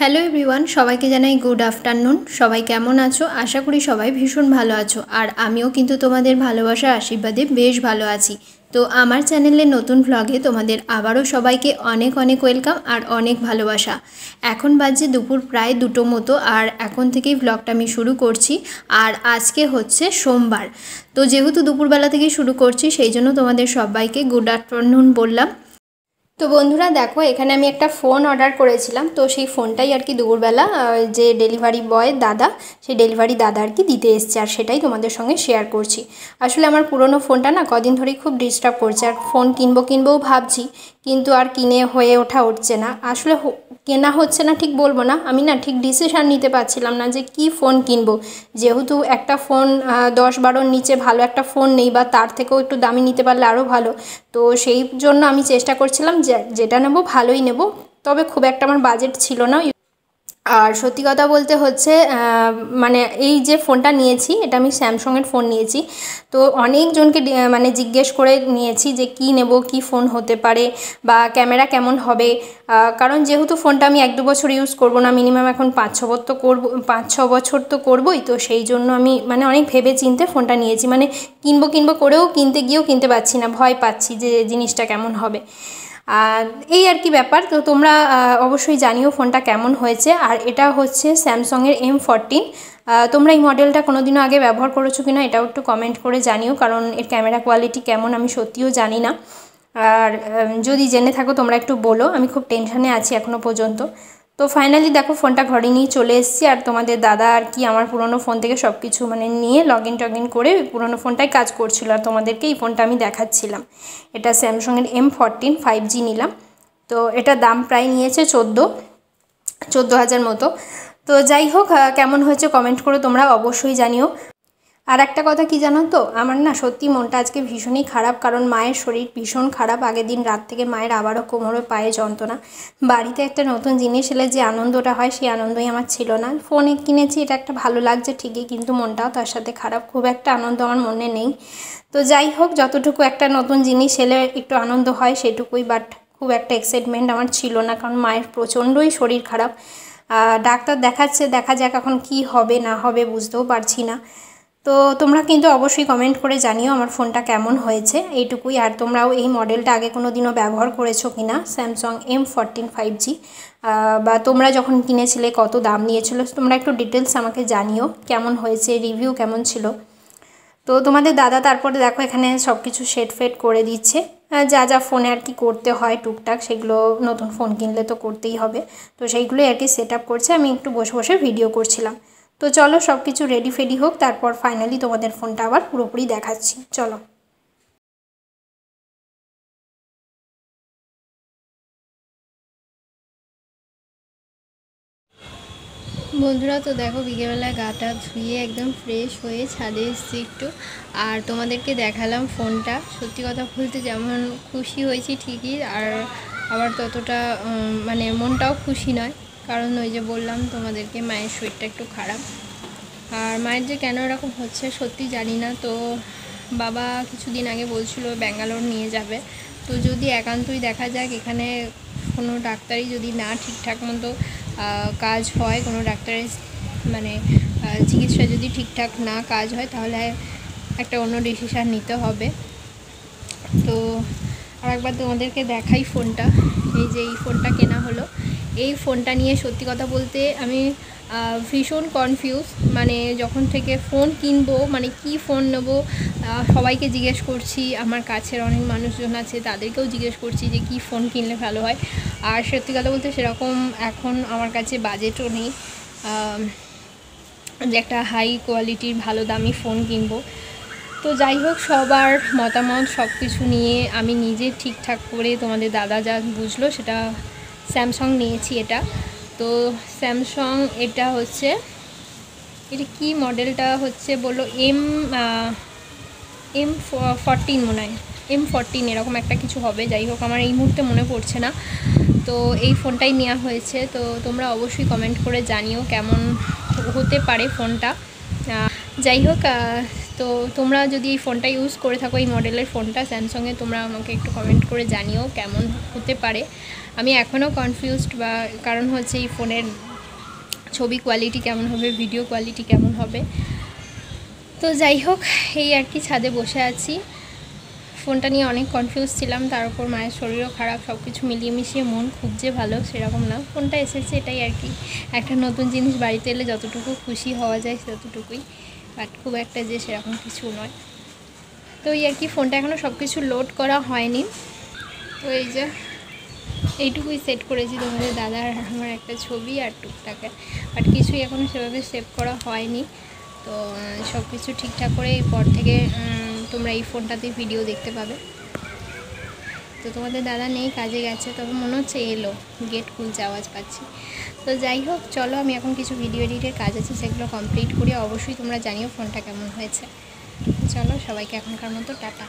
Hello everyone, সবাইকে জানাই good afternoon. সবাই কেমন আছো? আশা করি সবাই ভীষণ ভালো আছো। আর আমিও কিন্তু তোমাদের ভালোবাসার আশীর্বাদে বেশ ভালো আছি। তো আমার চ্যানেলের নতুন ভ্লগে তোমাদের আবারও সবাইকে অনেক অনেক ওয়েলকাম আর অনেক ভালোবাসা। এখন বাজে দুপুর প্রায় 2টো মতো, আর এখন থেকেই ভ্লগটা আমি শুরু করছি। আর আজকে হচ্ছে সোমবার, তো যেহেতু দুপুরবেলা থেকেই শুরু করছি সেই জন্য তোমাদের সবাইকে গুড আফটারনুন বললাম। তো বন্ধুরা দেখো, এখানে আমি একটা ফোন অর্ডার করেছিলাম, তো সেই ফোনটাই আর কি দুপুরবেলা যে ডেলিভারি বয় দাদা, সেই ডেলিভারি দাদা আর কি দিতে এসছে, আর সেটাই তোমাদের সঙ্গে শেয়ার করছি। আসলে আমার পুরনো ফোনটা না কদিন ধরেই খুব ডিস্টার্ব করছে, আর ফোন কিনবো ভাবছি, কিন্তু আর কিনে হয়ে উঠছে না। আসলে কেনা হচ্ছে না ঠিক বলবো না, আমি না ঠিক ডিসিশান নিতে পারছিলাম না যে কি ফোন কিনবো। যেহেতু একটা ফোন 10-12-র নিচে ভালো একটা ফোন নেই, বা তার থেকেও একটু দামি নিতে পারলে আরও ভালো। তো সেই জন্য আমি চেষ্টা করছিলাম যেটা নেব ভালোই নেব, তবে খুব একটা আমার বাজেট ছিল না। আর সত্যি কথা বলতে হচ্ছে মানে এই যে ফোনটা নিয়েছি, এটা আমি স্যামসংয়ের ফোন নিয়েছি। তো অনেকজনকে মানে জিজ্ঞেস করে নিয়েছি যে কি নেব, কি ফোন হতে পারে, বা ক্যামেরা কেমন হবে। কারণ যেহেতু ফোনটা আমি 1-2 বছর ইউজ করব না, মিনিমাম এখন 5-6 বছর তো করবই। তো সেই জন্য আমি মানে অনেক ভেবে চিন্তে ফোনটা নিয়েছি। মানে কিনবো করেও কিনতে গিয়েও কিনতে পারছি না, ভয় পাচ্ছি যে জিনিসটা কেমন হবে। এই আর কি ব্যাপার। তো তোমরা অবশ্যই জানিও ফোনটা কেমন হয়েছে। আর এটা হচ্ছে স্যামসংয়ের M14। তোমরা এই মডেলটা কোনোদিনও আগে ব্যবহার করেছো কিনা এটাও একটু কমেন্ট করে জানিও, কারণ এর ক্যামেরা কোয়ালিটি কেমন আমি সত্যিও জানি না। আর যদি জেনে থাকো তোমরা একটু বলো, আমি খুব টেনশানে আছি এখনও পর্যন্ত। তো ফাইনালি দেখো ফোনটা ঘরে নিয়ে চলে এসেছি, আর তোমাদের দাদা আর কি আমার পুরনো ফোন থেকে সব কিছু মানে নিয়ে লগ ইন করে পুরনো ফোনটাই কাজ করছিল, আর তোমাদেরকে এই ফোনটা আমি দেখাচ্ছিলাম। এটা স্যামসংয়ের M14 5G নিলাম। তো এটা দাম প্রায় নিয়েছে 14,000 মতো। তো যাই হোক, কেমন হয়েছে কমেন্ট করে তোমরা অবশ্যই জানিও। আর একটা কথা কি জানো তো, আমার না সত্যি মনটা আজকে ভীষণই খারাপ, কারণ মায়ের শরীর ভীষণ খারাপ। আগের দিন রাত থেকে মায়ের আবারও কোমরে পায়ে যন্ত্রণা। বাড়িতে একটা নতুন জিনিস এলে যে আনন্দটা হয় সেই আনন্দই আমার ছিল না। ফোনে কিনেছি, এটা একটা ভালো লাগছে ঠিকই, কিন্তু মনটাও তার সাথে খারাপ, খুব একটা আনন্দ আমার মনে নেই। তো যাই হোক, যতটুকু একটা নতুন জিনিস এলে একটু আনন্দ হয় সেটুকুই, বাট খুব একটা এক্সাইটমেন্ট আমার ছিল না, কারণ মায়ের প্রচণ্ডই শরীর খারাপ। ডাক্তার দেখাচ্ছে, দেখা যাক এখন কি হবে না হবে, বুঝতেও পারছি না। তো তোমরা কিন্তু অবশ্যই কমেন্ট করে জানিও আমার ফোনটা কেমন হয়েছে, এইটুকুই। আর তোমরাও এই মডেলটা আগে কোনো দিনও ব্যবহার করেছো কি না, স্যামসাং M14 5G, বা তোমরা যখন কিনেছিলে কত দাম নিয়েছিল, তোমরা একটু ডিটেলস আমাকে জানিও কেমন হয়েছে, রিভিউ কেমন ছিল। তো তোমাদের দাদা তারপরে দেখো এখানে সব কিছু সেট করে দিচ্ছে, যা যা ফোনে আর কি করতে হয় টুকটাক, সেগুলো নতুন ফোন কিনলে তো করতেই হবে। তো সেইগুলোই আর কি সেট করছে, আমি একটু বসে ভিডিও করছিলাম। তো চলো সব কিছু রেডি হোক, তারপর ফাইনালি তোমাদের ফোনটা আবার পুরোপুরি দেখাচ্ছি, চলো। বন্ধুরা তো দেখো, বিকেলবেলায় গাটা ধুয়ে একদম ফ্রেশ হয়ে ছাদে এসেছি একটু, আর তোমাদেরকে দেখালাম ফোনটা। সত্যি কথা বলতে যেমন খুশি হয়েছি ঠিকই, আর আবার ততটা মানে মনটাও খুশি নয়, কারণ ওই যে বললাম তোমাদেরকে মায়ের শরীরটা একটু খারাপ। আর মায়ের যে কেন এরকম হচ্ছে সত্যি জানি না। তো বাবা কিছুদিন আগে বলছিল ব্যাঙ্গালোর নিয়ে যাবে। তো যদি একান্তই দেখা যাক এখানে কোনো ডাক্তারই যদি না ঠিকঠাক মতো কাজ হয়, কোনো ডাক্তারের মানে চিকিৎসা যদি ঠিকঠাক না কাজ হয়, তাহলে একটা অন্য ডিসিশান নিতে হবে। তো আর একবার তোমাদেরকে দেখাই ফোনটা, এই যে এই ফোনটা কেনা হলো। এই ফোনটা নিয়ে সত্যি কথা বলতে আমি ভীষণ কনফিউজ, মানে যখন থেকে ফোন কিনবো মানে কি ফোন নেবো, সবাইকে জিজ্ঞেস করছি, আমার কাছের অনেক মানুষজন আছে তাদেরকেও জিজ্ঞেস করছি যে কি ফোন কিনলে ভালো হয়। আর সত্যি কথা বলতে সেরকম এখন আমার কাছে বাজেটও নেই যে একটা হাই কোয়ালিটির ভালো দামি ফোন কিনবো। তো যাই হোক, সবার মতামত সব কিছু নিয়ে আমি নিজে ঠিকঠাক করে তোমাদের দাদা যা বুঝলো সেটা স্যামসাং নিয়েছি এটা। তো স্যামসাং এটা হচ্ছে, এটা কি মডেলটা হচ্ছে বললো M14 মনে হয়, M14 এরকম একটা কিছু হবে। যাই হোক, আমার এই মুহূর্তে মনে পড়ছে না। তো এই ফোনটাই নেওয়া হয়েছে। তো তোমরা অবশ্যই কমেন্ট করে জানিও কেমন হতে পারে ফোনটা। যাই হোক, তো তোমরা যদি এই ফোনটা ইউজ করে থাকো, এই মডেলের ফোনটা স্যামসাংয়ে, তোমরা আমাকে একটু কমেন্ট করে জানিও কেমন হতে পারে। আমি এখনও কনফিউজড, বা কারণ হচ্ছে এই ফোনের ছবি কোয়ালিটি কেমন হবে, ভিডিও কোয়ালিটি কেমন হবে। তো যাই হোক, এই আর কি, ছাদে বসে আছি। ফোনটা নিয়ে অনেক কনফিউজ ছিলাম, তার উপর মায়ের শরীরও খারাপ, সব কিছু মিলিয়ে মিশিয়ে মন খুব যে ভালো সেরকম না। ফোনটা এসেছে এটাই আর কি, একটা নতুন জিনিস বাড়িতে এলে যতটুকু খুশি হওয়া যায় ততটুকুই, বাট খুব একটা যে সেরকম কিছু নয়। তো এই আর কি, ফোনটা এখনও সব কিছু লোড করা হয়নি। তো এই যে এইটুকুই সেট করেছি, তোমাদের দাদার আমার একটা ছবি আর টুকটাকে, বাট কিছুই এখনও সেভাবে সেভ করা হয়নি। তো সব কিছু ঠিকঠাক করে পর থেকে তোমরা এই ফোনটাতে ভিডিও দেখতে পাবে। তো তোমাদের দাদা নেই, কাজে গেছে, তবে মনে হচ্ছে এলো, গেট খুলছে, আওয়াজ পাচ্ছি। তো যাই হোক, চলো আমি এখন কিছু ভিডিও এডিটের কাজ আছে সেগুলো কমপ্লিট করি। অবশ্যই তোমরা জানিও ফোনটা কেমন হয়েছে। চলো, সবাইকে এখনকার মতো টাটা।